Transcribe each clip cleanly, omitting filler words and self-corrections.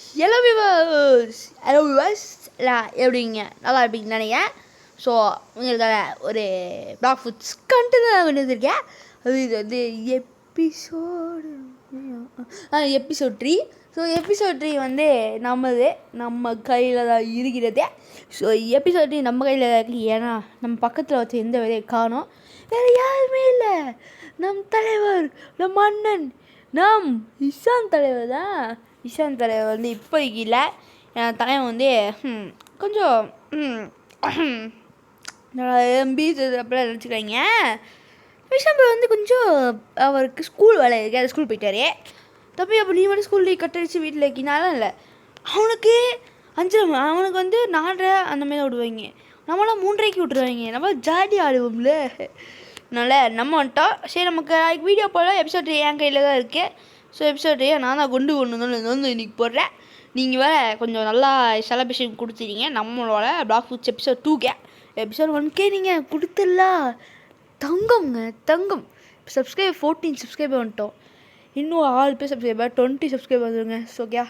Hello viewers எல்லாம் எப்படிங்க நல்லா இருப்பீங்கன்னு நினைக்கிறேன். ஸோ உங்களுக்காக ஒரு பிளாக் ஃபுட்ஸ் கண்டென்ட் கொண்டு வந்திருக்கேன். அது இது வந்து எபிசோட் 3. ஸோ எபிசோட் 3 வந்து நம்ம கையில் தான் இருக்கிறது. ஸோ எபிசோட் 3 நம்ம கையில் தான் இருக்குது. ஏன்னா நம்ம பக்கத்தில் வச்சு எந்த வேலையை காணோம், வேறு யாருமே இல்லை. நம் தலைவர், நம் அண்ணன், நம் இஷாந்த் தலைவர் தான். இஷாந்த் தலைவர் வந்து இப்போதைக்கு இல்லை. என் தலைவன் வந்து கொஞ்சம் அப்படிலாம் நினச்சிக்கிறாங்க. இஷாந்த் வந்து கொஞ்சம் அவருக்கு ஸ்கூல் வேலை இருக்குது, அது ஸ்கூல் போயிட்டாரு. தம்பி அப்போ நீ மட்டும் ஸ்கூல் கட்டடிச்சு வீட்டில் இருக்கினாலும் இல்லை. அவனுக்கு 5 அவனுக்கு வந்து 4:30 அந்த மாதிரி விடுவாங்க. நம்மளாம் 3:30 விட்டுருவாங்க. நம்ம ஜாலி ஆடுவோம்ல. அதனால் நம்ம வந்துட்டோம். சரி, நமக்கு வீடியோ போல் எபிசோட் என் கையில் தான் இருக்குது. ஸோ எபிசோட் நான் தான் கொண்டு வந்து இன்றைக்கி போடுறேன். நீங்கள் வேறு கொஞ்சம் நல்லா செலப்ரேஷன் கொடுத்துட்டீங்க நம்மளோட black foods episode 2K. Episode 1K நீங்கள் கொடுத்துடலாம். தங்கம் சப்ஸ்கிரைபர் 14 சப்ஸ்கிரைபர் வந்துட்டோம். இன்னும் 6 பேர் சப்ஸ்கிரைபர் 20 சப்ஸ்கிரைபர் வந்துடுங்க. ஸோ ஓகே,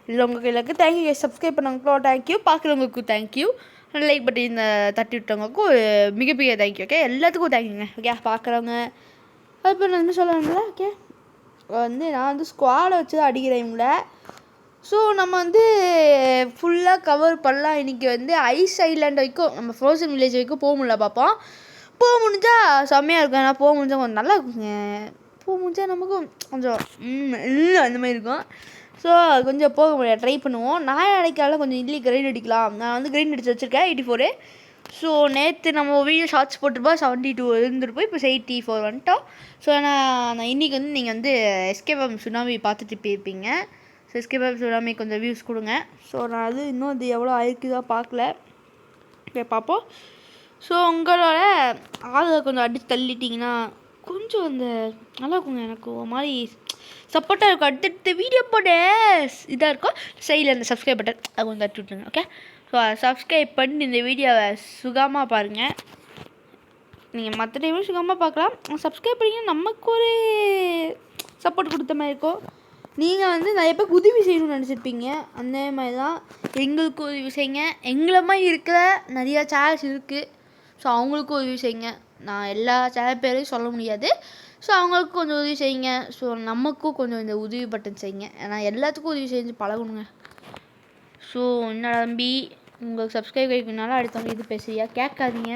இதில் உங்கள் கையில் இருக்குது. தேங்க்யூ. சப்ஸ்கிரைப் பண்ணவங்களுக்கோ தேங்க்யூ, பார்க்குறவங்களுக்கும் தேங்க்யூ, லைக் பட்டி இந்த தட்டி விட்டவங்களுக்கும் மிகப்பெரிய தேங்க்யூ. ஓகே, எல்லாத்துக்கும் தேங்க்யூங்க. ஓகே, பார்க்குறவங்க இப்போ நான் என்ன சொல்லுவாங்களா. ஓகே, வந்து நான் வந்து ஸ்குவாடை வச்சு தான் அடிக்கிறேன் இவங்கள. ஸோ நம்ம வந்து ஃபுல்லாக கவர் பண்ணலாம். இன்றைக்கி வந்து ஐஸ் ஐலாண்ட் வரைக்கும், நம்ம ஃப்ரோசன் வில்லேஜ் வரைக்கும் போக முடியல. பார்ப்போம். போக முடிஞ்சால் செம்மையாக இருக்கும். ஏன்னா போக முடிஞ்சால் கொஞ்சம் நல்லா இருக்குங்க. போக முடிஞ்சால் நமக்கும் கொஞ்சம் அந்த மாதிரி இருக்கும். ஸோ கொஞ்சம் போக முடியாது, ட்ரை பண்ணுவோம். நான் அடைக்கால கொஞ்சம் இட்லி கிரைண்ட் அடிக்கலாம். நான் வந்து கிரைண்ட் அடித்து வச்சுருக்கேன் 84. ஸோ நேற்று நம்ம வீடியோ ஷார்ட்ஸ் போட்டிருப்போம் 72 இருந்துருப்போம். இப்போ 84 வந்துட்டோம். ஸோ நான் இன்றைக்கி வந்து நீங்கள் வந்து எஸ்கேப் சுனாமி பார்த்துட்டு போயிருப்பீங்க. ஸோ எஸ்கேப் சுனாமி கொஞ்சம் வியூஸ் கொடுங்க. ஸோ நான் அது இன்னும் அது எவ்வளோ ஆயிருக்குதான் பார்க்கல. இப்போ பார்ப்போம். ஸோ உங்களோட ஆளை கொஞ்சம் அடித்து தள்ளிட்டிங்கன்னா கொஞ்சம் அந்த நல்லா இருக்குங்க. எனக்கு ஒரு மாதிரி சப்போர்ட்டாக இருக்கும். அடுத்தடுத்த வீடியோ போட இதாக இருக்கும். சைடில் அந்த சப்ஸ்கிரைப் பட்டன் அது கொஞ்சம் தட்டி விட்டுருங்க. ஓகே, ஸோ சப்ஸ்கிரைப் பண்ணி இந்த வீடியோவை சுகமாக பாருங்கள். நீங்கள் மற்ற டைமும் சுகமாக பார்க்கலாம். சப்ஸ்கிரைப் பண்ணிங்கன்னா நமக்கு ஒரு சப்போர்ட் கொடுத்த மாதிரி இருக்கும். நீங்கள் வந்து நிறைய பேருக்கு உதவி செய்யணும்னு நினச்சிருப்பீங்க. அந்த மாதிரி தான் எங்களுக்கும் உதவி செய்யுங்க. எங்களை மாதிரி இருக்கிற நிறையா சேனல்ஸ் இருக்குது. ஸோ அவங்களுக்கும் உதவி செய்யுங்க. நான் எல்லா சேனல் பேரையும் சொல்ல முடியாது. ஸோ அவங்களுக்கும் கொஞ்சம் உதவி செய்யுங்க. ஸோ நமக்கும் கொஞ்சம் இந்த உதவி பட்டன் செய்யுங்க. ஏன்னா எல்லாத்துக்கும் உதவி செஞ்சு பழகணுங்க. ஸோ என்னோட தம்பி, உங்களுக்கு சப்ஸ்கிரைப் கிடைக்கணுனால அடுத்தவங்க இது பேசுறியா கேட்காதீங்க.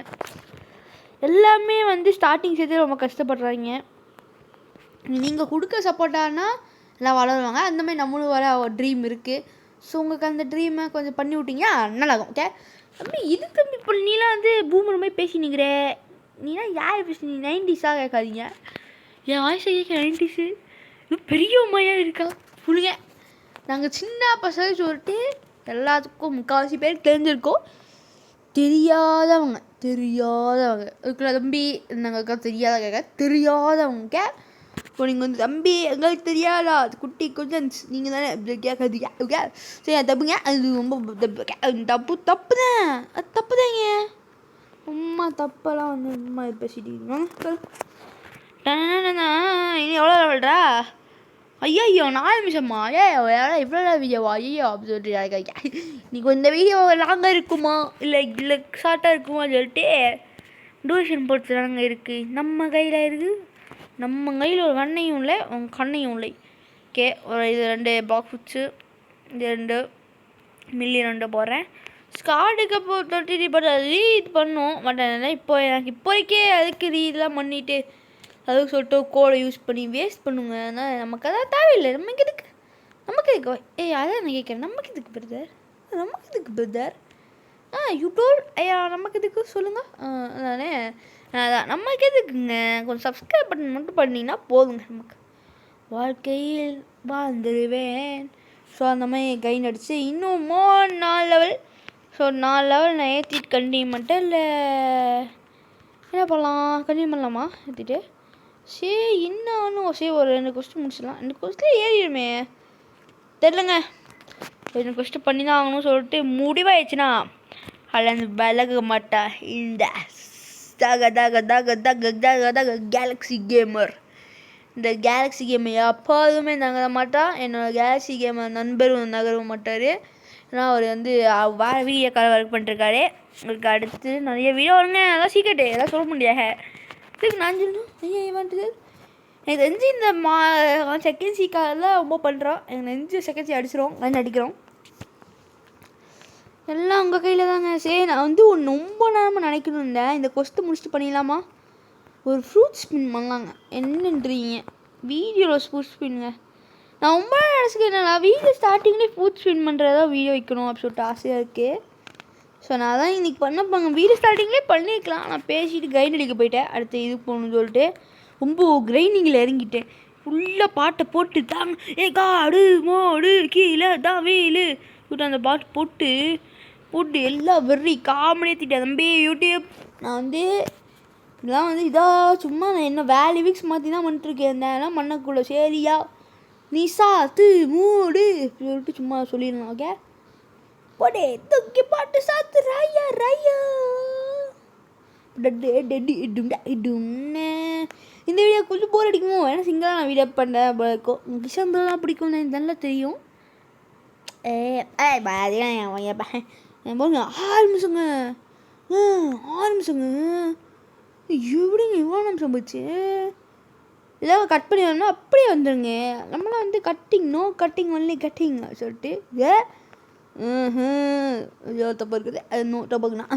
எல்லாமே வந்து ஸ்டார்டிங் சேர்த்து ரொம்ப கஷ்டப்படுறாங்க. நீங்கள் கொடுக்க சப்போர்ட்டானா எல்லாம் வளருவாங்க. அந்த மாதிரி நம்மளும் வர ஒரு ட்ரீம் இருக்குது. ஸோ உங்களுக்கு அந்த ட்ரீமை கொஞ்சம் பண்ணி விட்டிங்கன்னா நல்லாகும். ஓகே தம்பி, இது தம்பி இப்போ நீலாம் வந்து பூமர் மாதிரி பேசினிக்கிற. நீலாம் யார் பேசி 90ஸாக கேட்காதீங்க. என் வாய்ஸை கேட்க 90s இது பெரிய உண்மையாக இருக்கா சொல்லுங்க. நாங்கள் சின்ன பசங்க சொல்லிட்டு எல்லாத்துக்கும் முக்கால்வாசி பேர் தெரிஞ்சிருக்கோம். தெரியாதவங்க இருக்குல்ல தம்பி, நாங்கள் தெரியாதவங்க இப்போ நீங்கள் வந்து தம்பி எங்களுக்கு தெரியாதா குட்டி கொஜன்ஸ் நீங்கள் தானே கேட்காதீங்க. ஓகே, சரி தப்புங்க. அது ரொம்ப தப்பு தான். அது தப்பு தாங்க. அம்மா தப்பெல்லாம் வந்து அம்மா பேசிட்டீங்க. இனி எவ்வளோ லெவல்டா? ஐயோ 4 நிமிஷமா? இவ்வளோ வீடியோவா? ஐயோ அப்படி சொல்லிட்டு நீங்கள் இந்த வீடியோ லாங்காக இருக்குமா இல்லை ஷார்ட்டாக இருக்குமா சொல்லிட்டு டூரேஷன் பொறுத்து தாங்க இருக்குது. நம்ம கையில் இருக்குது. நம்ம கையில் ஒரு கண்ணையும் இல்லை, உங்கள் கண்ணையும் இல்லை. ஓகே, ஒரு இது 2 பாக்ஸ் வச்சு இது 2 மில்லி 2 போடுறேன். ஸ்கார்டுக்கு அப்போ 30 பட் அது இது பண்ணும் மாட்டேன். இப்போ எனக்கு இப்போதைக்கே அதுக்கு இதெல்லாம் பண்ணிவிட்டு அதுக்கு சொல்லிட்டு கோடை யூஸ் பண்ணி வேஸ்ட் பண்ணுங்க. ஆனால் நமக்கு அதான் தேவையில்லை. நமக்கு எதுக்கு அதான் நான் கேட்குறேன். நமக்கு எதுக்கு பிரதர் யூ டோல் நமக்கு எதுக்கு சொல்லுங்கள். அதானே, அதான் நமக்கு எதுக்குங்க. கொஞ்சம் சப்ஸ்கிரைப் பட்டன் மட்டும் பண்ணிங்கன்னா போதுங்க. நமக்கு வாழ்க்கையில் வாழ்ந்துருவேன். ஸோ அந்த மாதிரி கை நடிச்சு இன்னும் 4 லெவல். ஸோ 4 லெவல் நான் ஏற்றிட்டு கண்டினியூ பண்ணிட்டேன். இல்லை என்ன பண்ணலாம், கண்டினியூ பண்ணலாமா ஏற்றிட்டு? சரி இன்னும் சரி ஒரு 2 கொஸ்டின் முடிச்சிடலாம். 2 கொஸ்டின் ஏறிடுமே தெரிலங்க. 2 கொஸ்டின் பண்ணி தான் ஆகணும்னு சொல்லிட்டு முடிவாயிடுச்சுன்னா அல்லது விலக மாட்டா இந்த கேலக்ஸி கேமர். இந்த கேலக்ஸி கேமை எப்போதுமே நகர மாட்டான். என்னோடய கேலக்ஸி கேமை நண்பரும் நகர மாட்டார். ஏன்னா அவர் வந்து வேறு வீடியோக்காக ஒர்க் பண்ணிருக்காரு. உங்களுக்கு அடுத்து நிறைய வீடியோ வருங்க. அதெல்லாம் சீக்கிரட்டு எல்லாம் சொல்ல முடியாது. இதுக்கு நான் சொல்லணும் ஐயா வந்துட்டு எனக்கு தெரிஞ்சு இந்த செகண்ட் சீக்காரெல்லாம் ரொம்ப பண்ணுறோம். எனக்கு நெஞ்சு செகண்ட் சீ அடிச்சிடும். கண் அடிக்கிறோம். எல்லாம் உங்கள் கையில் தாங்க. சரி நான் வந்து ஒன்று ரொம்ப நேரமாக நினைக்கணும் இருந்தேன். இந்த கொஸ்ட்டு முடிச்சுட்டு பண்ணிடலாமா? ஒரு ஃப்ரூட் ஸ்பின் பண்ணலாங்க. என்னன்றீங்க? வீடியோவில் ஃப்ரூட் ஸ்பின்னுங்க. நான் ரொம்ப நினச்சிக்கிறேன். நான் வீடியோ ஸ்டார்டிங்லேயே ஃப்ரூட் ஸ்பின் பண்ணுறதா வீடியோ வைக்கணும் அப்படின்னு சொல்லிட்டு ஆசையாக இருக்குது. ஸோ நான் தான் இன்றைக்கி பண்ணப்பாங்க. வீடியோ ஸ்டார்டிங்லேயே பண்ணியிருக்கலாம். நான் பேசிட்டு கிரைண்ட் அடிக்க போயிட்டேன். அடுத்து இது போகணுன்னு சொல்லிட்டு ரொம்ப கிரைண்டிங்கில் இறங்கிட்டேன். ஃபுல்லாக பாட்டை போட்டு தாங்க ஏ காடு மோடு கீழே தான் வீலு விட்டு அந்த பாட்டு போட்டு எல்லாம் வெறி காமெடியாக திட்டேன். தம்பி யூடியூப் நான் வந்து இதெல்லாம் வந்து சும்மா நான் என்ன வேல்யூவிக்ஸ் மாற்றி தான் பண்ணிட்டுருக்கேன். இதெல்லாம் பண்ணக்குள்ள சரியா நீ சாத்து மூடு சொல்லிட்டு சும்மா சொல்லிடலாம். ஓகே போடே தூக்கி பாட்டு சாத்து ராயா ராயா இடும்னு. இந்த வீடியோ கொஞ்சம் போர் அடிக்குமோ? ஏன்னா சிங்கிளாக நான் வீடியோ பண்ணேன் இருக்கும். கிஷம்பெல்லாம் பிடிக்கும்னு எனக்கு நல்லா தெரியும். போங்க 6 நிமிஷங்க 6 நிமிஷங்க எப்படிங்க இவ்வளோ நிமிஷம் போச்சு? ஏதாவது கட் பண்ணி வரணும்னா அப்படியே வந்துடுங்க. நம்மளாம் வந்து cutting no cutting only cutting சொல்லிட்டு தப்பு இருக்குது. அது நோ தப்புக்குண்ணா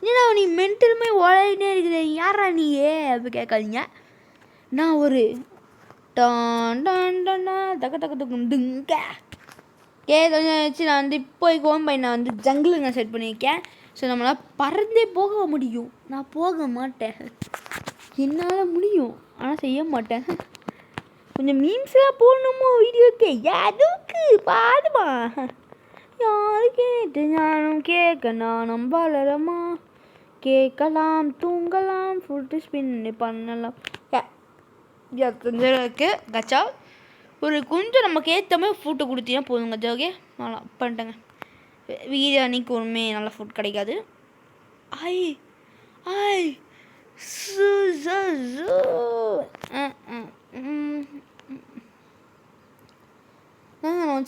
ஏன்னா நீ மென்டலுமே ஓடினே இருக்குது. யாரா நீயே அப்படி கேட்காதீங்க. நான் ஒரு டான் டான் டான் தக்க தக்க தக்குங்க வச்சு நான் வந்து இப்போ கோம்பை நான் வந்து ஜங்கிள் நான் செட் பண்ணியிருக்கேன். ஸோ நம்மளால் பறந்தே போக முடியும். நான் போக மாட்டேன். என்னால் முடியும் ஆனால் செய்ய மாட்டேன். கொஞ்சம் மீம்ஸ்லாம் போடணுமோ வீடியோக்கு? எதுக்கு பாதுமா யாரு கேட்டு ஞானம் கேட்க நானும் வளரமா கேட்கலாம் தூங்கலாம் ஃபுட்டு ஸ்பின் பண்ணலாம். இருக்கு கச்சா ஒரு கொஞ்சம் நமக்கு ஏற்ற மாதிரி ஃபுட்டை கொடுத்தீங்கன்னா போதும் கச்சா. ஓகே நல்லா பண்ணிட்டேங்க. வீடியோ அன்றைக்கி ஒன்றுமே நல்ல ஃபுட் கிடைக்காது. ஐ ஐ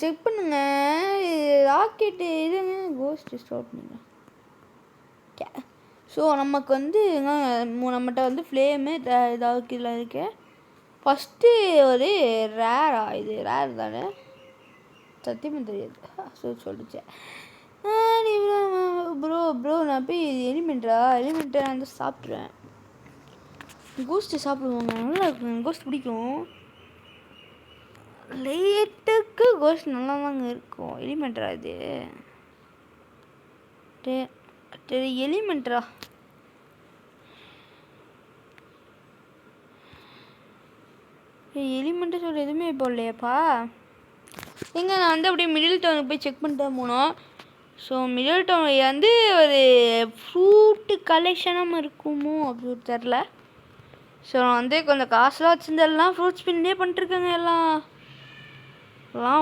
செக் பண்ணுங்க. ராக்கெட்டு இதுங்க கோஸ்ட் ஸ்டாப் பண்ணுங்க. ஸோ நமக்கு வந்து நம்மகிட்ட வந்து ஃப்ளேமு ஏதாவது கீழே இருக்கு. ஃபஸ்ட்டு ஒரு ரேரா இது ரேர் தானே சத்தியமாக தெரியாது. ஸோ சொல்லிச்சேன் ப்ரோ நான் போய் எலிமெண்ட்டை நான் வந்து சாப்பிட்ருவேன். கோஸ்ட்டு சாப்பிடுவாங்க நல்லா இருக்கும். கோஸ்ட் பிடிக்கும். லேட்டுக்கு கோஸ்ட் நல்லா தாங்க இருக்கும். எலிமெண்ட்ரா இது எலிமெண்ட்ரா எலிமெண்ட்டு சொல்ல எதுவுமே போடலையாப்பா. எங்க நான் வந்து அப்படியே மிடில் டவுனுக்கு போய் செக் பண்ணிட்டு போனோம். ஸோ மிடில் டவுன் வந்து ஒரு ஃப்ரூட்டு கலெக்ஷனாக இருக்குமோ அப்படின்னு தெரில. ஸோ நான் வந்து கொஞ்சம் காசுலாம் வச்சுருந்தெல்லாம் ஃப்ரூட் ஸ்பின்னே பண்ணிட்டுருக்கேங்க. எல்லாம்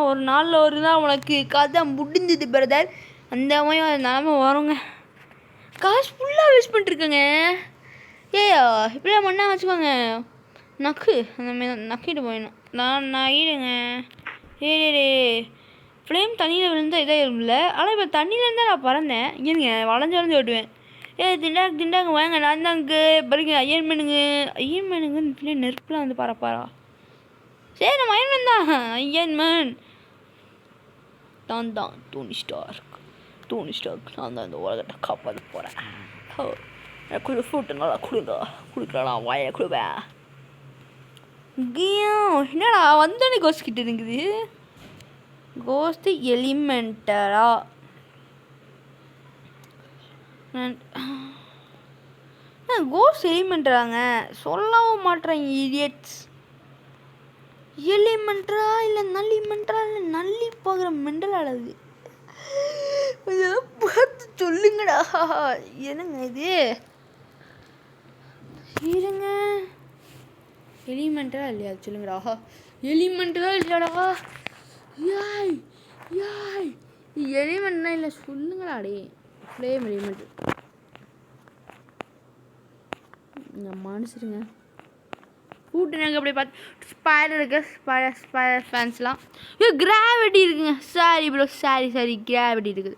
ஒரு நாளில் ஒரு நாள் உனக்கு கதை முடிஞ்சது பிரதர். அந்த மாதிரி ஒரு நிலமை வருங்க. காசு ஃபுல்லாக வேஸ்ட் பண்ணிட்டுருக்கேங்க. இப்படிலாம் பண்ணா வச்சுக்கோங்க நக்கு அந்த மாதிரி நக்கிட்டு போயிடணும். நான் நகிடுங்க. ஃப்ளேம் தண்ணியில் விழுந்தால் இதாக இல்லை. ஆனால் இப்போ தண்ணியில் இருந்தால் நான் பறந்தேன். இருங்க வளைஞ்சு ஓட்டுவேன். திண்டாங்க வாங்க நான் தாங்க பாருங்க ஐயன்மேனுங்க நெருப்புலாம் வந்து பரப்பாரா. சரி நம்ம அயன்மேன் தான். ஐயன்மேன் நான் தான் டோனி ஸ்டார்க் நான் தான் இந்த உலகத்தை காப்பாற்ற போகிறேன். எனக்கு ஃப்ரூட்டு நல்லா கொடுக்கலாம் வாயை கொடுப்பேன். என்னடா வந்தோடனே கோஸ்ட் கிட்ட இருக்குது. கோஸ்ட்டு எலிமெண்டரா கோஸ்ட் எலிமெண்டராங்க சொல்லவும் மாட்டேறாங்க இடியட்ஸ். எலிமெண்டரா இல்லை நல்லிமெண்டரா இல்லை நல்லி போகிற மெண்டல் ஆடாது. இதெல்லாம் பார்த்து சொல்லுங்கடா. என்னங்க இது இருங்க எலிமெண்டரா இல்லையா சொல்லுங்கடா. எலிமெண்டரா இல்லையாடா. எலிமெண்ட்னா இல்லை சொல்லுங்கடா. டே ஃப்ளேம் எலிமெண்ட் இங்கே மனுஷருங்க கூட்டு நாங்கள் அப்படி பார்த்து ஸ்பைடர் இருக்கு ஸ்பைடர் ஃபேன்ஸ்லாம் கிராவிட்டி இருக்குங்க. சாரி ப்ரோ சாரி கிராவிட்டி இருக்குது.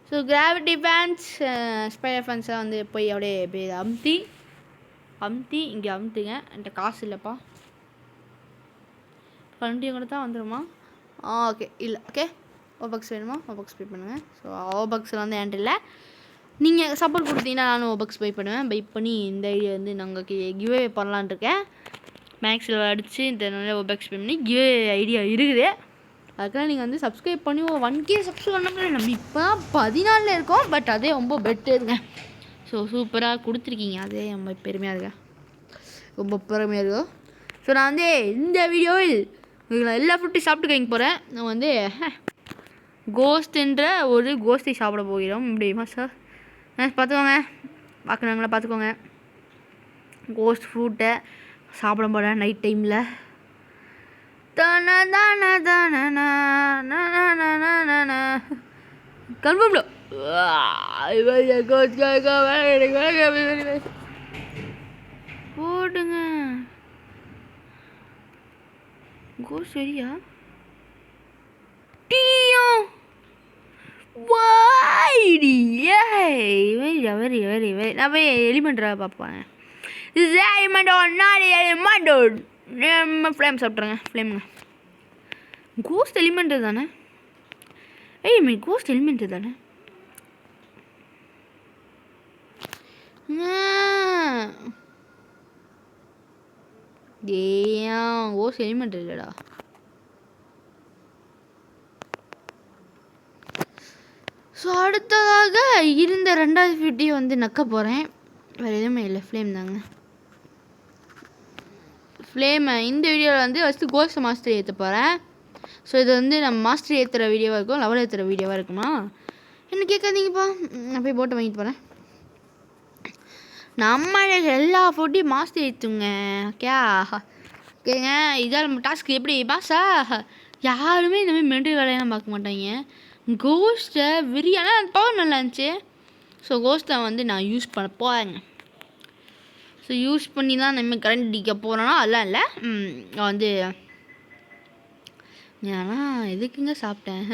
ஸோ கிராவிட்டி ஃபேன்ஸ் ஸ்பைடர் ஃபேன்ஸ்லாம் வந்து போய் அப்படியே அமுத்தி இங்கே அமுத்துங்க. என்கிட்ட காசு இல்லைப்பா. கண்டிப்பாக கூட தான் வந்துடுமா? ஓகே இல்லை ஓகே ஓபக்ஸ் வேணுமா? ஓபக்ஸ் பே பண்ணுங்கள். ஸோ ஓபக்ஸில் வந்து என்கிட்ட இல்லை. நீங்கள் சப்போர்ட் கொடுத்தீங்கன்னா நானும் ஓபக்ஸ் பை பண்ணுவேன். பை பண்ணி இந்த ஐடியா வந்து நாங்கள் கிவ்வே பண்ணலான் இருக்கேன். மேக்ஸில் அடித்து இந்த நல்ல ஓபக்ஸ் பே பண்ணி கிவ்வே ஐடியா இருக்குது. அதுக்கெல்லாம் நீங்கள் வந்து சப்ஸ்கிரைப் பண்ணி 1K சப்ஸ்கிரைப் பண்ண நம்ம இப்போ தான் 14 இருக்கோம். பட் அதே ரொம்ப பெட்டருங்க. ஸோ சூப்பராக கொடுத்துருக்கீங்க. அதே ரொம்ப பெருமையாக இருக்கேன். ரொம்ப பெருமையாக இருக்கும். ஸோ நான் வந்து இந்த வீடியோவில் எல்லா ஃபுட்டையும் சாப்பிட்டு கைங்க போகிறேன். நான் வந்து கோஸ்ட்ன்ற ஒரு கோஸ்ட்டை சாப்பிட போகிறோம். முடியுமா சார்? பார்த்துக்கோங்க, பார்க்குறாங்களா பார்த்துக்கோங்க. கோஸ்ட் ஃப்ரூட்டை சாப்பிட போகிறேன் நைட் டைமில். கன்ஃபார்ம் போடுங்க. கோஸ்ட் சரியா வெரி நான் போய் எலிமெண்ட்டாக பார்ப்பேன். ஃப்ளேம் சாப்பிட்றேங்க. ஃப்ளேமுங்க கோஸ்ட் எலிமெண்ட்டு தானே? கோஸ்ட் எலிமெண்ட்டு தானே? கோஸ்ட் எலிமெண்ட் இல்லைடா. ஸோ அடுத்ததாக இருந்த 2வது வீடியோ வந்து நக்க போகிறேன். வேறு எதுவுமே இல்லை, ஃப்ளேம் தாங்க. ஃப்ளேமை இந்த வீடியோவில் வந்து ஃபஸ்ட்டு கோஸ்ட் மாஸ்டர் ஏற்ற போகிறேன். ஸோ இது வந்து நம்ம மாஸ்டர் ஏற்றுற வீடியோவாக இருக்கும், லெவல் ஏற்றுற வீடியோவாக இருக்குமா என்ன கேட்காதீங்கப்பா. நான் போய் போட்டு வாங்கிட்டு போகிறேன். நம்ம எல்லா ஃபுட்டையும் மாஸ்டர் ஏற்றுங்க. ஓகேங்க. இதான் நம்ம டாஸ்க்கு. எப்படி பாஸா யாருமே இந்த மாதிரி மென்டல் வேலையெல்லாம் பார்க்க மாட்டாங்க. கோஸ்ட்டை விரியான பவர் நல்லா இருந்துச்சு. ஸோ கோஸ்ட்டை வந்து நான் யூஸ் பண்ண போகிறேங்க. ஸோ யூஸ் பண்ணி தான் நம்ம கரண்ட் அடிக்க போகிறோன்னா அதெல்லாம் இல்லை. நான் வந்து ஆனால் எதுக்குங்க சாப்பிட்டேன்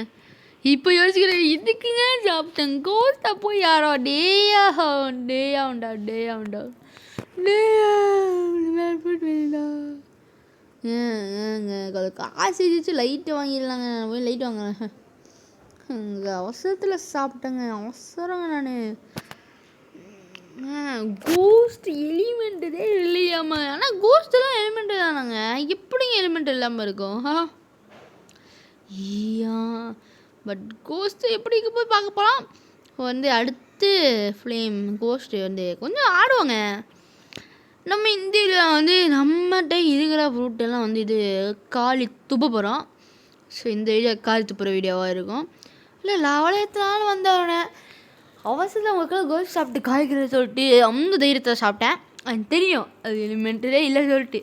இப்போ யோசிக்கிறேன். எதுக்குங்க சாப்பிட்டேன்? கோஸ்ட்டை போய் யாரோ ஏங்க காசு வச்சு லைட்டு வாங்கிடலாங்க. நான் போய் லைட் வாங்குறேன். இங்கே அவசரத்தில் சாப்பிட்டேங்க. அவசரங்க நான். கோஸ்ட் எலிமெண்ட்டே இல்லையாம்மா? ஆனால் கோஸ்ட்டெல்லாம் எலிமெண்ட்டு தானாங்க. எப்படிங்க எலிமெண்ட் இல்லாமல் இருக்கும்? பட் கோஸ்ட்டு எப்படி போய் பார்க்க போகலாம். வந்து அடுத்து ஃப்ளேம் கோஸ்ட்டு வந்து கொஞ்சம் ஆடுவாங்க. நம்ம இந்தியில் வந்து நம்மகிட்ட இருக்கிற ஃப்ரூட்டெல்லாம் வந்து இது காலி துப்ப போகிறோம். ஸோ இந்த வீடியோ காலி துப்புற வீடியோவாக இருக்கும். இல்லை லவலயத்தினாலும் வந்தவனே அவசரத்தில் அவங்களுக்கெல்லாம் கோஸ்ட் சாப்பிட்டு காய்க்கிறத சொல்லிட்டு அந்த தைரியத்தில் சாப்பிட்டேன். எனக்கு தெரியும் அது எலிமெண்ட்டே இல்லை சொல்லிட்டு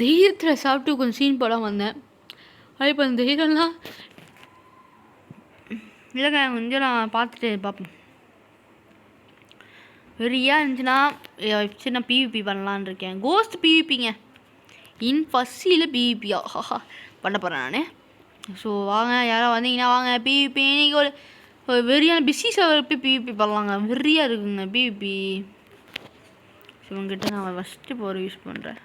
தைரியத்தில் சாப்பிட்டு கொஞ்சம் சீன் போடாமல் வந்தேன். அது இப்போ அந்த தைரியம்லாம் இல்லைங்க. கொஞ்சம் நான் பார்த்துட்டு பார்ப்பேன். வெறியாக இருந்துச்சுன்னா சின்ன பிவிபி பண்ணலான்னு இருக்கேன். கோஸ்ட் பிவிபிங்க. ஃபஸ்ட்டில் பிவிபியா பண்ண போகிறேன் நான். ஸோ வாங்க யாரோ வந்தீங்கன்னா வாங்க பிவிபி. இன்றைக்கி ஒரு வெறியான பிஸி சர்வர் போய் பிவிபி பண்ணலாங்க. வெறியாக இருக்குங்க பிவிபி. ஸோ உங்ககிட்ட நான் ஃபஸ்ட்டு போகிற யூஸ் பண்ணுறேன்.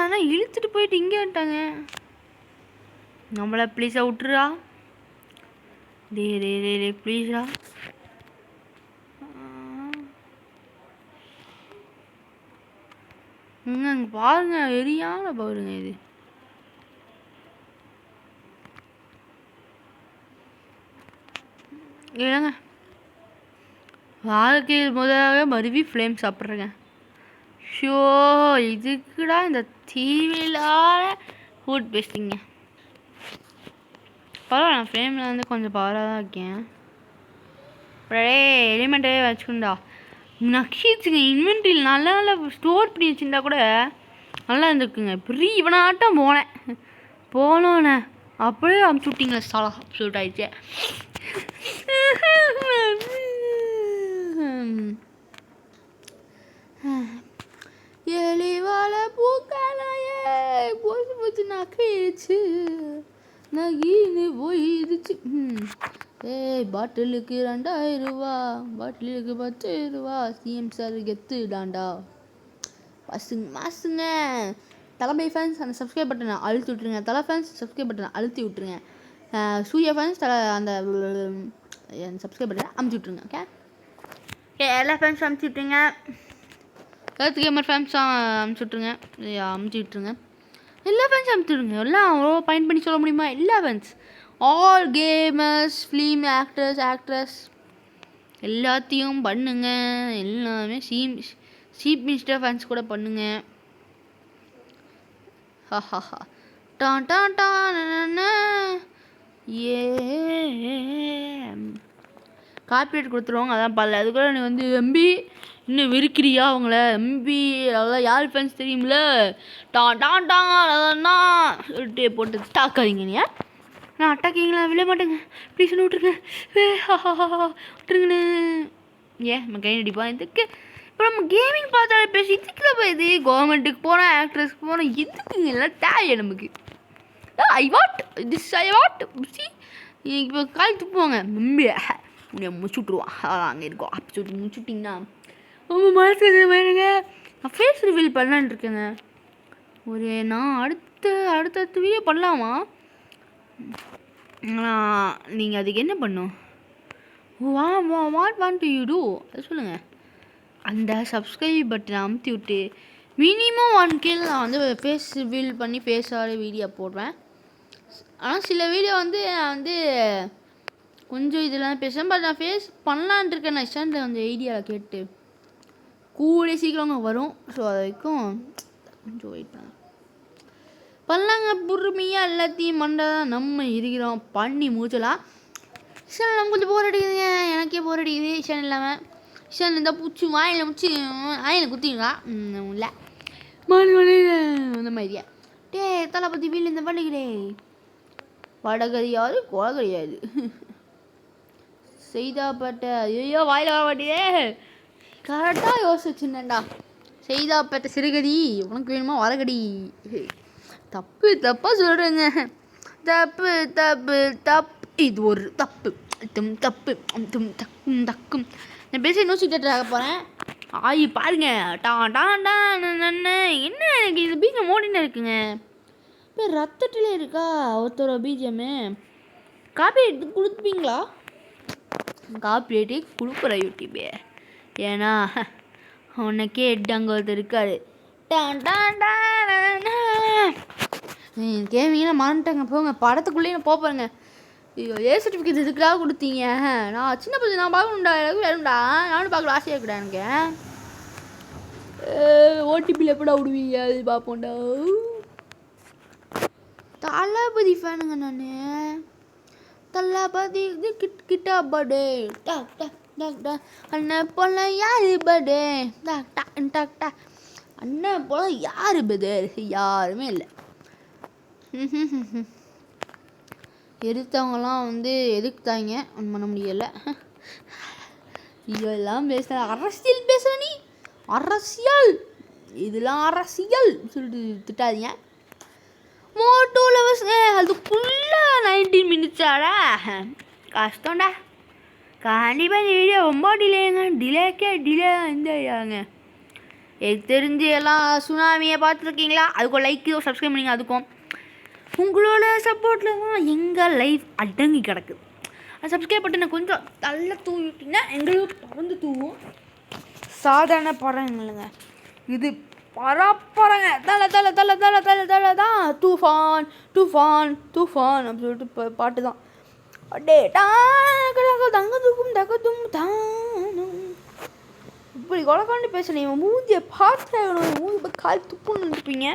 ஆனால் இழுத்துட்டு போயிட்டு இங்கே வந்துட்டாங்க. நம்மளை ப்ளீஸாக விட்டுறா. டே ப்ளீஸா. அங்கே பாருங்க வெறியான பாருங்க. இது இல்லைங்க வாழ்க்கையில் முதலாக மருவி ஃப்ளேம் சாப்பிட்றேங்க. ஷோ இதுக்குடா இந்த தீவிலான ஃபுட் பேஸ்டிங்க. பரவாயில்ல நான் ஃப்ளேமில் வந்து கொஞ்சம் பவராக தான் இருக்கேன். அப்படியே எலிமெண்ட்டே வச்சுக்கோண்டா. நக்கிச்சுங்க இன்வென்ட்ரியில் நல்லா நல்லா ஸ்டோர் பண்ணி வச்சுருந்தா கூட நல்லா இருந்துருக்குங்க. பெரிய இவனாட்டம் போனோண்ணே அப்படியே அமுச்சு விட்டிங்களே சாலா அப்சூட் ஆயிடுச்சு. எலிவாழ பூக்களையே போச்சு போச்சு நக்கிடுச்சு நகின்னு போயிடுச்சு. பாட்டிலுக்கு 2000 ரூபா, பாட்டிலுக்கு 10 ரூபா, சிஎம் சார் கெத்துடாண்டா. பசுங்க மாசுங்க. தலைமை ஃபேன்ஸ் அந்த சப்ஸ்கிரைப் பட்டனை அழுத்தி விட்ருங்க. தலை ஃபேன்ஸ் சப்ஸ்கிரைப் பட்டனை அழுத்தி விட்ருங்க. சூர்யா ஃபேன்ஸ் அந்த சப்ஸ்கிரைப் பட்டனை அமுச்சு விட்ருங்க. ஓகே எல்லா ஃபேன்ஸும் அமுச்சு விட்ருங்க. கருத்து கேமர் ஃபேன்ஸ் அமுச்சு விட்ருங்க. அமுச்சு விட்ருங்க. எல்லா ஃபேன்ஸும் அமுச்சு விட்ருங்க. எல்லாம் அவ்வளோ பயன் பண்ணி சொல்ல முடியுமா? எல்லா fans, all gamers, film actress எல்லாத்தையும் பண்ணுங்க. எல்லாமே சீப் மினிஸ்டர் ஃபேன்ஸ் கூட பண்ணுங்க. ஹஹா டான் டான் டான் ஏ கார்பரேட் கொடுத்துருவாங்க. அதான் பரல. அதுக்குள்ள நீ வந்து எம்பி இன்னும் விற்கிறியா அவங்கள? எம்பி அதெல்லாம் யார் ஃபேன்ஸ் தெரியுமில்ல? டான் டான் டான் சொல்லிட்டு போட்டு தாக்காதீங்க. நீ நான் அட்டாக்கிங்களா? விழ மாட்டேங்க ப்ளீஸ் ஒன்று விட்ருங்க. விட்டுருங்கண்ணே. நம்ம கை நடிப்பா இதுக்கு. இப்போ நம்ம கேமிங் பார்த்தாலே பேசி இதுக்குல போய் இது கவர்மெண்ட்டுக்கு போனால் ஆக்ட்ரஸ்க்கு போனால் எதுக்குங்க எல்லாம் தேவை நமக்கு? ஐ வாட் சி இப்போ கால் துப்புவாங்க. உன்னை முடிச்சு விட்ருவான். அதான் அங்கே இருக்கும். அப்படி சொல்லிட்டு முடிச்சுட்டிங்கன்னா ரொம்ப மனசு வேணுங்க. நான் ஃபேஸ் ரிவீல் பண்ணலான்னு இருக்கேங்க. நான் அடுத்த வீடியோ பண்ணலாமா? நீங்கள் அதுக்கு என்ன பண்ணும்? வாட் யூ டூ அது சொல்லுங்கள். அந்த சப்ஸ்கிரைப் பட்டனை அமுத்தி விட்டு மினிமம் 1K நான் வந்து ஃபேஸ் ரிவீல் பண்ணி ஃபேஸோட வீடியோ போடுவேன். ஆனால் சில வீடியோ வந்து நான் வந்து கொஞ்சம் இதெல்லாம் பேசுவேன். பட் நான் ஃபேஸ் பண்ணலான் இருக்கேன். நான் இஷ்டாண்டில் வந்து ஐடியாவில் கேட்டு கூட சீக்கிரங்க வரும். ஸோ அது வரைக்கும் கொஞ்சம் வெயிட் பண்ணலாங்க. பொறுமையாக எல்லாத்தையும் மண்டதான் நம்ம இருக்கிறோம். பண்ணி முடிச்சலாம். இஷான் நம்ம கொஞ்சம் போர் அடிக்குதுங்க. எனக்கே போர் அடிக்குது இஷான் இல்லாமல். இஷான் இருந்தால் பூச்சி வாயில் முடிச்சு வாயில் குத்திங்களா? இல்லை மணி அந்த மாதிரியா தளபதி வீல் இந்த வடகிறே வடகரியாது கொலை கிடையாது. செய்தாப்பட்ட ஐயோ வாயில் வர மாட்டேதே. கரெக்டாக யோசிச்சுன்னேன்டா. செய்தாப்பட்ட சிறுகடி உனக்கு வேணுமா வரகடி. தப்பாக சொல்கிறேங்க. தப்பு இது ஒரு தப்பு. தக்கும் நான் பேச நோசிட்டு போகிறேன். பாருங்க என்ன எனக்கு இது பீஜம் மோடின்னு இருக்குங்க. இப்போ ரத்தட்டில் இருக்கா ஒருத்தரோட பீஜமே. காப்பிரைட் கொடுப்பீங்களா? காப்பிரைட்டே கொடுக்குற யூடியூபே. ஏன்னா உனக்கே அங்கே ஒருத்தர் இருக்காரு. கேமிங்கெல்லாம் மறந்துட்டேங்க. போங்க படத்துக்குள்ளேயே நான் போகிறேங்க. ஐயோ சர்டிஃபிகேட் இதுக்காக கொடுத்தீங்க. நான் சின்ன பசங்க நான் பார்க்கணுண்டா. எனக்கு வேணும்டா. நானும் பார்க்கல ஆசையாக இருக்கடா எனக்கு. ஓடிபியில் எப்படா விடுவீங்க? அது பார்ப்போம்டா. தளபதி ஃபேனுங்க நான். தளபதி இது கிட்டா பர்டே அண்ணன் போல யாரு பர்டே அண்ணன் போல யாரு பர்தர்? யாருமே இல்லை. எதிர்த்தவங்களாம் வந்து எதுக்குத்தாங்க ஒன்றும் பண்ண முடியலை. இதெல்லாம் பேசுகிற அரசியல் பேசுகிற நீ அரசியல் இதெல்லாம் அரசியல் சொல்லிட்டு திட்டாதீங்க. மோட்டோ லவர்ஸ் அதுக்குள்ளே 19 மினிட்ஸாடா கஷ்டம்டா. கண்டிப்பாக இந்த வீடியோ ரொம்ப டிலேங்க. டிலே இந்த எனக்கு தெரிஞ்சு எல்லாம் சுனாமியை பார்த்துருக்கீங்களா? அதுக்கும் லைக் சப்ஸ்கிரைப் பண்ணிங்க. அதுக்கும் உங்களோட சப்போர்ட்டில் தான் எங்கள் லைஃப் அடங்கி கிடக்குது. அது சப்ஸ்கிரைப் பட்டனை கொஞ்சம் நல்லா தூவிட்டிங்கன்னா எங்களுக்கு பறந்து தூவும். சாதாரண படம் இல்லைங்க இது. பரப்பறங்க தான் தூஃபான் அப்படின்னு சொல்லிட்டு பாட்டு தான். அடே தங்க தூக்கும் தானும் இப்படி கொலக்காண்டி பேசுனேன். இவன் மூஞ்சியை பார்த்து மூஞ்சி கால் துப்புன்னு நினைப்பீங்க.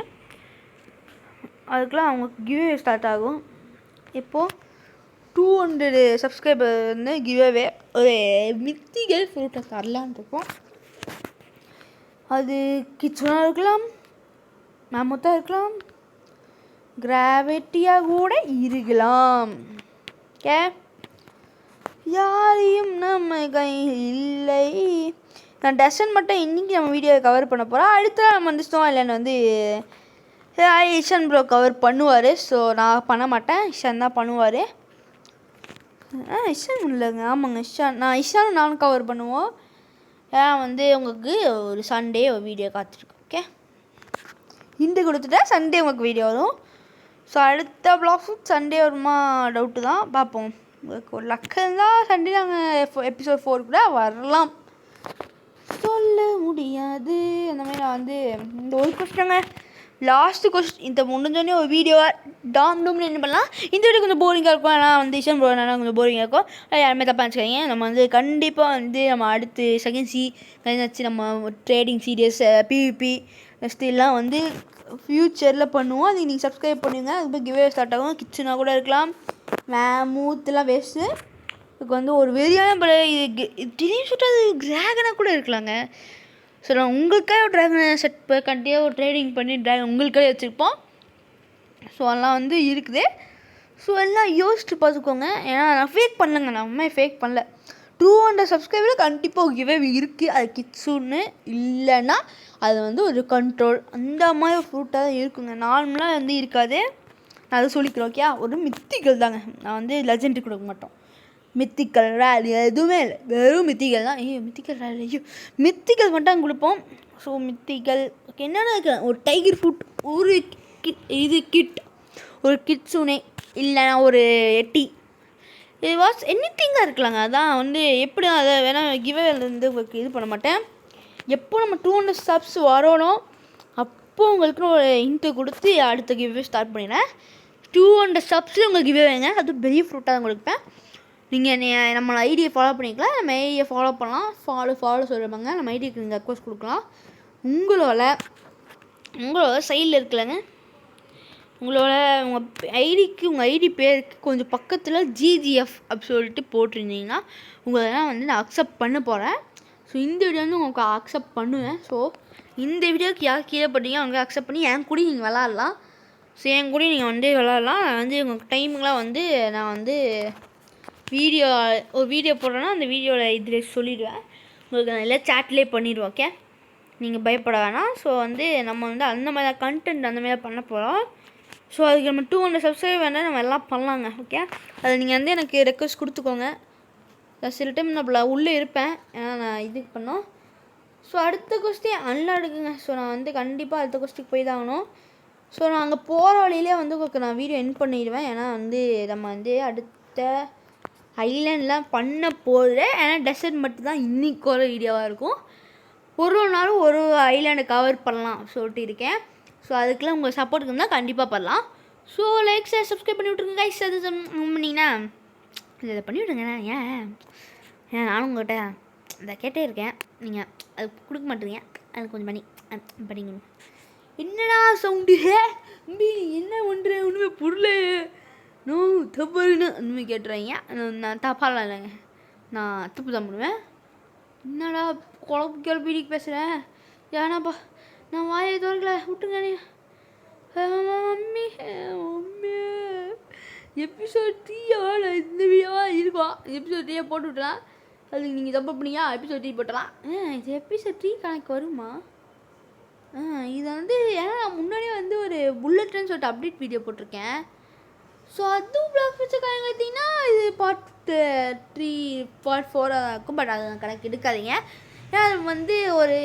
அதுக்கெலாம் அவங்களுக்கு கிவ்வே ஸ்டார்ட் ஆகும். இப்போது 200 சப்ஸ்கிரைபர் வந்து கிவ்வே ஒரு மித்திகள் ஃப்ரூட்டை தரலான் இருக்கோம். அது கிச்சனாக இருக்கலாம், மேமத்தாக இருக்கலாம், கிராவிட்டியாக கூட இருக்கலாம். ஓகே யாரையும் நம்ம கையில் இல்லை. நான் டசன் மட்டும் இன்றைக்கி நம்ம வீடியோவை கவர் பண்ண போகிறோம். அடுத்த நம்ம வந்துட்டோம் இல்லைன்னு வந்து இஷான் ப்ரோ கவர் பண்ணுவார். ஸோ நான் பண்ண மாட்டேன், இஷான் தான் பண்ணுவார். இஷான் இல்லைங்க, ஆமாங்க இஷான் நானும் கவர் பண்ணுவோம். ஏன்னா வந்து உங்களுக்கு ஒரு சண்டே ஒரு வீடியோ காத்திருக்கோம். ஓகே, இன்று கொடுத்துட்டா சண்டே உங்களுக்கு வீடியோ வரும். ஸோ அடுத்த ப்ளாக் சண்டே வருமா டவுட்டு தான், பார்ப்போம். உங்களுக்கு ஒரு லக்கு தான் சண்டே நாங்கள் எபிசோட் 4 கூட வரலாம், சொல்ல முடியாது. அந்த மாதிரி நான் வந்து இந்த ஒரு கொஸ்டின்ங்க லாஸ்ட்டு கொஸ்டின் இந்த முடிஞ்சோடனே ஒரு வீடியோவை டாம்னு என்ன பண்ணலாம். இந்த வீடியோ கொஞ்சம் போரிங்காக இருக்கும், ஆனால் வந்து இஷான் ப்ரோ கொஞ்சம் போரிங்காக இருக்கும். யாருமே தப்பாக நினச்சிக்காங்க. நம்ம வந்து கண்டிப்பாக வந்து நம்ம அடுத்து செகண்ட் வச்சு நம்ம ட்ரேடிங் சீரியஸ் பிவிபி நெக்ஸ்ட் எல்லாம் வந்து ஃப்யூச்சரில் பண்ணுவோம். அதுக்கு நீங்கள் சப்ஸ்கிரைப் பண்ணுவீங்க. அதுக்கு கிவ்வே ஸ்டார்ட் ஆகும். கிச்சனாக கூட இருக்கலாம், மூத்துலாம் வேஸ்ட்டு. இதுக்கு வந்து ஒரு வெறியான இது திடீர்னு சுட்டு அது ட்ராகனாக கூட இருக்கலாங்க. ஸோ நான் உங்களுக்காக ஒரு ட்ராகனை செட் கண்டிப்பாக ஒரு ட்ரேடிங் பண்ணி ட்ராகன் உங்களுக்காக வச்சுருப்போம். ஸோ அதெல்லாம் வந்து இருக்குது. ஸோ எல்லாம் யோசிச்சு பார்த்துக்கோங்க. ஏன்னா நான் ஃபேக் பண்ணலங்க, நான் உண்மையை ஃபேக் பண்ணல. 200 சப்ஸ்கிரைபரில் கண்டிப்பாக கிவ்வே இருக்குது. அது கிட்ஸுன்னு இல்லைன்னா அது வந்து ஒரு கண்ட்ரோல் அந்த மாதிரி ஃப்ரூட்டாக தான் இருக்குங்க. நார்மலாக வந்து இருக்காது. நான் அதை சொல்லிக்கிறேன். ஓகே, ஒரு மித்திகள் தாங்க. நான் வந்து லெஜெண்ட் கொடுக்க மாட்டோம். மித்திக்கல் ரேலி எதுவுமே இல்லை, வெறும் மித்திகள் தான். மித்திக்கல் ரேலி மித்திக்கல் மட்டும் கொடுப்போம். So mythical okay. என்னென்ன இருக்கு, ஒரு டைகர் ஃபுட், ஒரு கிட், ஒரு கிட்ஸுனே, இல்லைனா ஒரு எட்டி, இது வாட்ஸ் எனிதிங்காக இருக்கலாங்க. அதான் வந்து எப்படி அதை வேணால் கிவ்வேலேருந்து உங்களுக்கு இது பண்ண மாட்டேன். எப்போ நம்ம 200 சப்ஸ் வரணும் அப்போது உங்களுக்கு ஒரு இன்ட்டு கொடுத்து அடுத்த கிவ்வே ஸ்டார்ட் பண்ணிடுறேன். 200 சப்ஸில் உங்களுக்கு கிவ்வே வேங்க, அது பெரிய ஃப்ரூட்டாக தான் கொடுப்பேன். நீங்கள் நம்மளோட ஐடியை ஃபாலோ பண்ணிக்கலாம், நம்ம ஐடியை ஃபாலோ பண்ணலாம். ஃபாலோ சொல்லுவாங்க, நம்ம ஐடிக்கு நீங்கள் ரெக்வஸ்ட் கொடுக்கலாம். உங்களோட சைடில் இருக்கலங்க, உங்களோட உங்கள் ஐடி பேருக்கு கொஞ்சம் பக்கத்தில் GGF அப்படி சொல்லிட்டு போட்டிருந்தீங்கன்னா உங்களெல்லாம் வந்து நான் அக்செப்ட் பண்ண போகிறேன். ஸோ இந்த வீடியோ வந்து உங்களுக்கு அக்செப்ட் பண்ணுவேன். ஸோ இந்த வீடியோக்கு யார் கீழே போட்டீங்க அவங்க அக்செப்ட் பண்ணி என் கூட நீங்கள் விளாட்லாம். ஸோ என் கூட நீங்கள் வந்து விளாட்லாம். நான் வந்து உங்களுக்கு டைமுங்களாம் வந்து நான் வந்து ஒரு வீடியோ போடுறேன்னா அந்த வீடியோவில் இதில் சொல்லிடுவேன். உங்களுக்கு நான் எல்லாம் சேட்லேயே பண்ணிடுவேன். ஓகே, நீங்கள் பயப்பட வேணாம். ஸோ வந்து நம்ம வந்து அந்த மாதிரி கண்டென்ட் அந்த மாதிரி பண்ண போகிறோம். ஸோ அதுக்கு நம்ம 200 சப்ஸ்கிரைப் வேணால் நம்ம எல்லாம் பண்ணலாங்க. ஓகே, அதை நீங்கள் வந்து எனக்கு ரெக்வஸ்ட் கொடுத்துக்கோங்க. சில டைம் நான் உள்ளே இருப்பேன், ஏன்னா நான் இதுக்கு பண்ணோம். ஸோ அடுத்த கொஸ்டின் அன்லாடுக்குங்க. ஸோ நான் வந்து கண்டிப்பாக அடுத்த கொஸ்டிக்கு போய் தான் ஆகணும். ஸோ நான் அங்கே போகிற வழியிலே வந்து உங்களுக்கு நான் வீடியோ எண்ட் பண்ணிடுவேன். ஏன்னா வந்து நம்ம வந்து அடுத்த ஐலாண்ட்லாம் பண்ண போகிறேன். ஏன்னா டெசர்ட் மட்டும்தான் இன்றைக்கி ஒரு வீடியோவாக இருக்கும். ஒரு நாளும் ஒரு ஐலாண்டை கவர் பண்ணலாம் சொல்லிட்டு இருக்கேன். ஸோ அதுக்கெலாம் உங்கள் சப்போர்ட்டுக்கு இருந்தால் கண்டிப்பாக பண்ணலாம். ஸோ லைக் ஷேர் சப்ஸ்கிரைப் பண்ணி விட்ருங்க கைஸ். அது பண்ணிங்கன்னா இதை பண்ணி விட்ருங்க. ஏன் நானும் உங்கள்கிட்ட இதை கேட்டே இருக்கேன், நீங்கள் அது கொடுக்க மாட்டேங்க. அது கொஞ்சம் பண்ணிக்கணும். என்னடா சவுண்டு என்ன பண்ணுற ஒன்றுமே புரியல, நோ தப்புன்னு ஒன்றுமே கேட்டுறாங்க. நான் தப்பாலாம் இல்லைங்க, நான் தப்பு தான் பண்ணுவேன். என்னடா கிளப்பிடிக்கு பேசுகிறேன், ஏன்னாப்பா நான் வாயை திறக்கல விட்டுங்க. மம்மி எபிசோட் 3 இந்த வீடியோவாக இருக்கும். எபிசோட் 3 போட்டு விட்டலாம். அதுக்கு நீங்கள் தப்பு பண்ணியா எபிசோட் 3 போட்டலாம். இது எபிசோட் 3 கணக்கு வருமா? இது வந்து ஏன்னா நான் முன்னாடியே வந்து ஒரு புல்லட்னு சொல்லிட்டு அப்டேட் வீடியோ போட்டிருக்கேன். ஸோ அதுவும் பிளாக் வச்சு பார்த்தீங்கன்னா இது பார்ட் 3 பார்ட் 4 தான் இருக்கும். பட் அது கணக்கு எடுக்காதீங்க. ஏன்னா அது வந்து ஒரு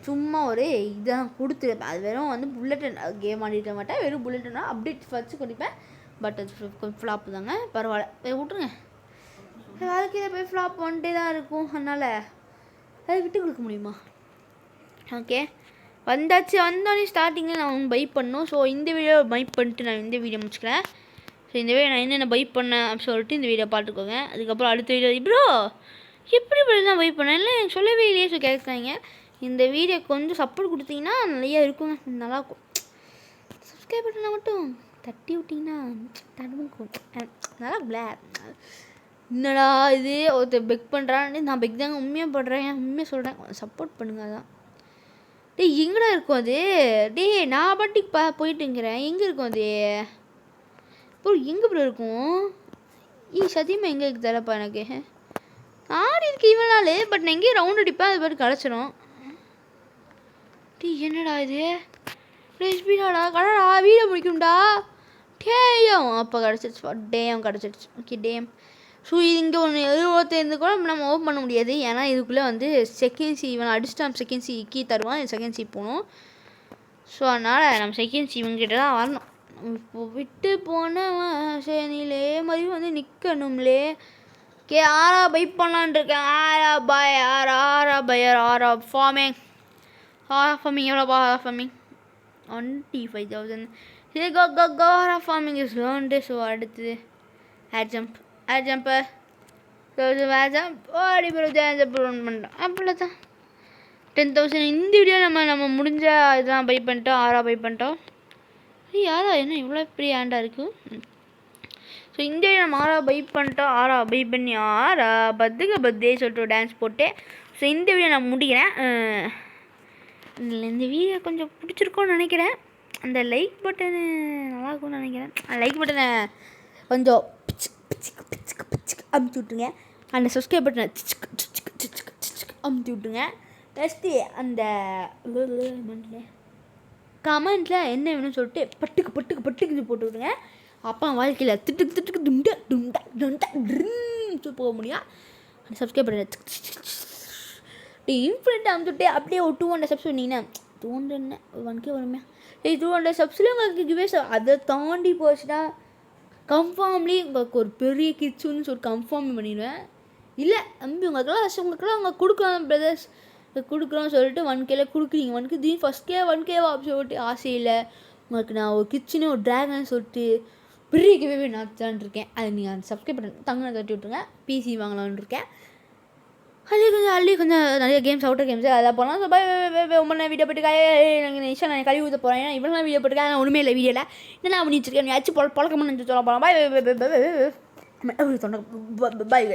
சும்மா ஒரு இதான் கொடுத்துருப்பேன். அது வெறும் வந்து புல்லட்டன் கேம் ஆடிட்ட மாட்டேன், வெறும் புல்லட்டனா அப்டேட் வச்சு கொடுப்பேன். பட் அது கொஞ்சம் ஃப்ளாப்பு தாங்க, பரவாயில்ல விட்டுருங்க. வாழ்க்கையில் போய் ஃப்ளாப் பண்ணிட்டே தான் இருக்கும், அதனால் அதை விட்டு கொடுக்க முடியுமா? ஓகே, வந்தோடனே ஸ்டார்டிங்கில் நான் பை பண்ணணும். ஸோ இந்த வீடியோ பை பண்ணிட்டு நான் இந்த வீடியோ முடிச்சுக்கிறேன். ஸோ இந்த வீடியோ நான் என்னென்ன பை பண்ணேன் அப்படின்னு சொல்லிட்டு இந்த வீடியோ பார்த்துக்கோங்க. அதுக்கப்புறம் அடுத்த வீடியோ ப்ரோ எப்படி நான் பை பண்ணேன் இல்லை எனக்கு சொல்லவே இல்லையே. ஸோ கேட்குறாங்க. இந்த வீடியோ கொஞ்சம் சப்போர்ட் கொடுத்தீங்கன்னா நிறையா இருக்குங்க, நல்லாயிருக்கும். சப்ஸ்கிரைப் பண்ணால் மட்டும் தட்டி விட்டிங்கன்னா தடுக்கும் நல்லா பிளாக். என்னடா இது ஒருத்தர் பெக் பண்ணுறான்னு, நான் பெக் தாங்க உண்மையாக பண்ணுறேன், உண்மையாக சொல்கிறேன். சப்போர்ட் பண்ணுங்க. அதான் எங்கடா இருக்கும் அது? நான் பாட்டிக்கு போயிட்டுங்கிறேன். எங்கே இருக்கும் அது ப்ரோ? எங்கே ப்ரோ இருக்கும்? சத்தியமாக எங்கே இருக்கு தரப்பா எனக்கு. ஆடி இருக்கு இவனாலே. பட் நான் எங்கேயும் ரவுண்ட் அடிப்பேன், அது பாட்டு கிடச்சிடும். டீ என்னடா இது ஸ்பீடாடா கடடா வீடியோ முடிக்கும்டா. டேயம் அப்போ கிடச்சிருச்சு. டேம் கிடச்சிருச்சு. Okay dam. ஸோ இது இங்கே ஒன்று 75 கூட நம்ம ஓப்பன் பண்ண முடியாது. ஏன்னா இதுக்குள்ளே வந்து செகண்ட் சி இவன் அடிச்சுட்டான். செகண்ட் சி கீ தருவான். செகண்ட் சி போகணும். ஸோ அதனால் நம்ம செகண்ட் சி இவங்கிட்ட தான் வரணும். இப்போ விட்டு போன சேனிலே மாதிரி வந்து நிற்கணும்லே. ஓகே ஆரா பை பண்ணலான் இருக்கேன். ஆரா ஃபார்மிங் எவ்வளோப்பா ஃபார்மிங் 25,000. இது ஆரா ஃபார்மிங் இஸ் லேர்ன்டு. ஸோ அடுத்தது ஏர் ஜம்பர் ஓடி ஜம்ப் பண்ணுறோம். அவ்வளோதான் 10,000. இந்த வீடியோ நம்ம முடிஞ்ச இதெல்லாம் பை பண்ணிட்டோம். ஆரா பை பண்ணிட்டோம். யாரா என்ன இவ்வளோ பெரிய ஆண்டாக இருக்குது. ஸோ இந்த வீடியோ நம்ம ஆரா பை பண்ணிட்டோம். ஆரா பை பண்ணி ஆரா பர்த்டே சொல்லிட்டு டான்ஸ் போட்டு. ஸோ இந்த வீடியோ நான் முடிக்கிறேன். இந்த வீடியோ கொஞ்சம் பிடிச்சிருக்கோன்னு நினைக்கிறேன். அந்த லைக் பட்டனு நல்லா இருக்கும்னு நினைக்கிறேன். அந்த லைக் பட்டனை கொஞ்சம் அமுத்தி விட்டுருங்க. அந்த சப்ஸ்கிரைப் பட்டனை அமுத்தி விட்டுருங்க. நெக்ஸ்ட்டு அந்த கமெண்ட்டில் என்ன வேணும்னு சொல்லிட்டு பட்டுக்கு போட்டு விடுங்க. அப்பா வாழ்க்கையில் திட்டுக்கு போக முடியும். அந்த சப்ஸ்கிரைப் பண்ண இன்ஃப்ரெண்ட் அமுத்துட்டு அப்படியே ஒரு 200 சப்ஸ் பண்ணிங்கன்னா 200 1K வருமே. 200 சப்ஸில் உங்களுக்கு கிவேஸ். அதை தாண்டி போச்சுன்னா கன்ஃபார்ம்லி உங்களுக்கு ஒரு பெரிய கிட்ஸுன்னு சொல்லி கன்ஃபார்ம் பண்ணிடுவேன். இல்லை தம்பி உங்களுக்கெல்லாம் அவங்க கொடுக்கலாம் பிரதர்ஸ் கொடுக்குறோம் சொல்லிட்டு 1Kல கொடுக்குறீங்க. 1K திடீர்னு ஃபஸ்ட்கே 1Kவா அப்படி சொல்லிட்டு ஆசையில் உங்களுக்கு நான் ஒரு கிட்ஸுன்னு ஒரு ட்ராகன் சொல்லிட்டு பெரிய கிவே நான் தான் இருக்கேன். அதை நீங்கள் அந்த சப்ஸ்கிரைப் பண்ண தங்க தட்டி விட்டுருங்க. பிசி வாங்கலான்னு இருக்கேன். அள்ளி கொஞ்சம் நிறைய கேம்ஸ் அவுட்டர் கேம்ஸ் அதெல்லாம் போகலாம். ஸோ ரொம்ப வீடியோ போட்டுருக்கேன். நான் கழுவி ஊற்ற போகிறேன். ஏன்னா இவ்வளோ வீடியோ போட்டுருக்கேன். ஆனால் ஒன்றுமே இல்லை வீடியோவில் என்ன பண்ணி வச்சிருக்கேன். நீ ஆச்சு பழக்கமாக நினச்சி சொல்ல போகிறேன். பாய் பாய்